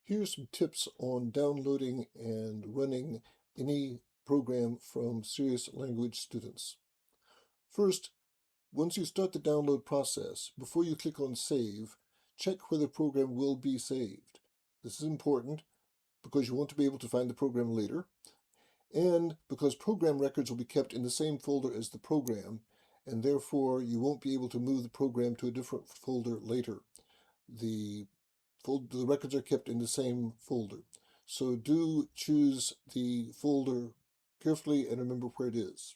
Here's some tips on downloading and running any program from Serious Language Students. First, once you start the download process, before you click on Save, check whether the program will be saved. This is important because you want to be able to find the program later, and because program records will be kept in the same folder as the program, and therefore you won't be able to move the program to a different folder later. The records are kept in the same folder. So do choose the folder carefully and remember where it is.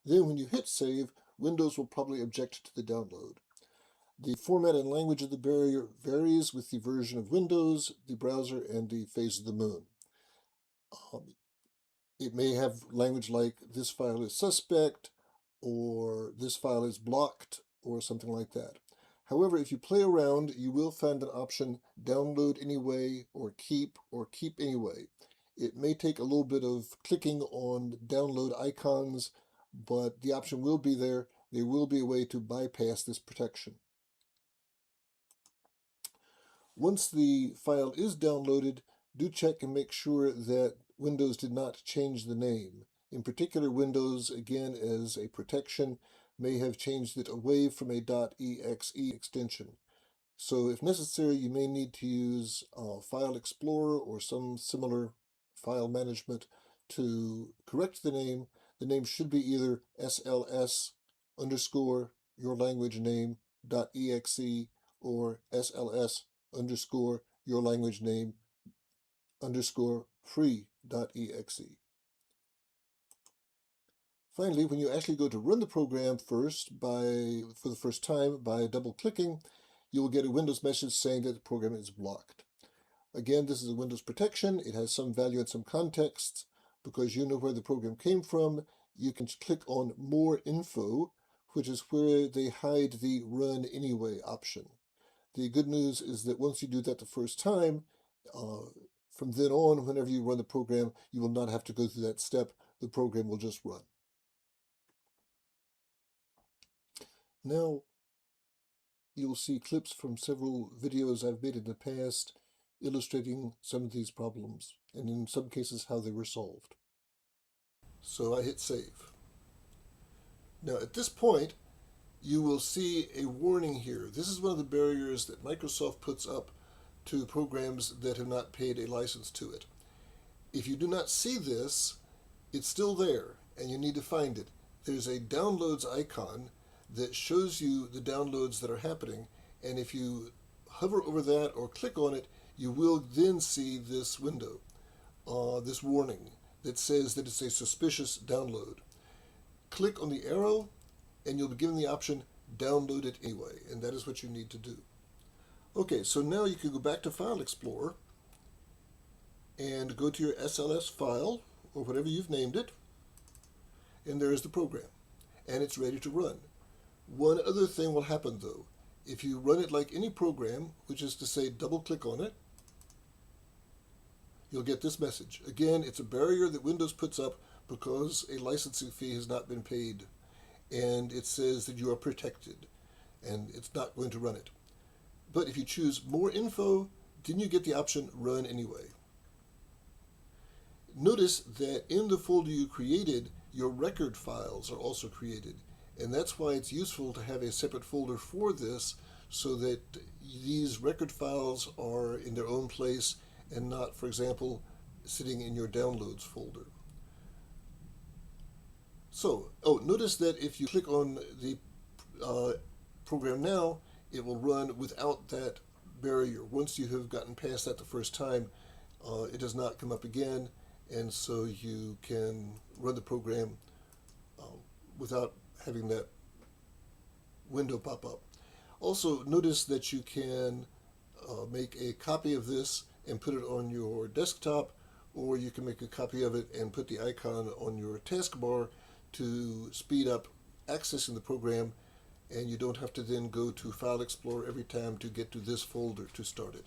Then when you hit save, Windows will probably object to the download. The format and language of the barrier varies with the version of Windows, the browser, and the phase of the moon. It may have language like this file is suspect, or this file is blocked, or something like that. However, if you play around, you will find an option download anyway or keep anyway. It may take a little bit of clicking on download icons, but the option will be there. There will be a way to bypass this protection. Once the file is downloaded, do check and make sure that Windows did not change the name. In particular, Windows, again, as a protection, may have changed it away from a .exe extension. So if necessary, you may need to use File Explorer or some similar file management to correct the name. The name should be either SLS underscore your language name .exe or SLS underscore your language name underscore free.exe. Finally, when you actually go to run the program for the first time by double-clicking, you will get a Windows message saying that the program is blocked. Again, this is a Windows protection. It has some value in some contexts. Because you know where the program came from, you can click on More Info, which is where they hide the Run Anyway option. The good news is that once you do that the first time, from then on, whenever you run the program, you will not have to go through that step. The program will just run. Now, you'll see clips from several videos I've made in the past illustrating some of these problems, and in some cases how they were solved. So I hit save. Now at this point, you will see a warning here. This is one of the barriers that Microsoft puts up to programs that have not paid a license to it. If you do not see this, it's still there, and you need to find it. There's a downloads icon that shows you the downloads that are happening, and if you hover over that or click on it, you will then see this window, this warning that says that it's a suspicious download. Click on the arrow, and you'll be given the option download it anyway, and that is what you need to do. Okay, so now you can go back to File Explorer and go to your SLS file, or whatever you've named it, and there's the program, and it's ready to run. One other thing will happen though. If you run it like any program, which is to say double-click on it, you'll get this message. Again, it's a barrier that Windows puts up because a licensing fee has not been paid, and it says that you are protected, and it's not going to run it. But if you choose More Info, then you get the option Run Anyway. Notice that in the folder you created, your record files are also created, and that's why it's useful to have a separate folder for this so that these record files are in their own place and not, for example, sitting in your downloads folder. So, notice that if you click on the program now, it will run without that barrier. Once you have gotten past that the first time, it does not come up again, and so you can run the program without having that window pop up. Also, notice that you can make a copy of this and put it on your desktop, or you can make a copy of it and put the icon on your taskbar to speed up accessing the program, and you don't have to then go to File Explorer every time to get to this folder to start it.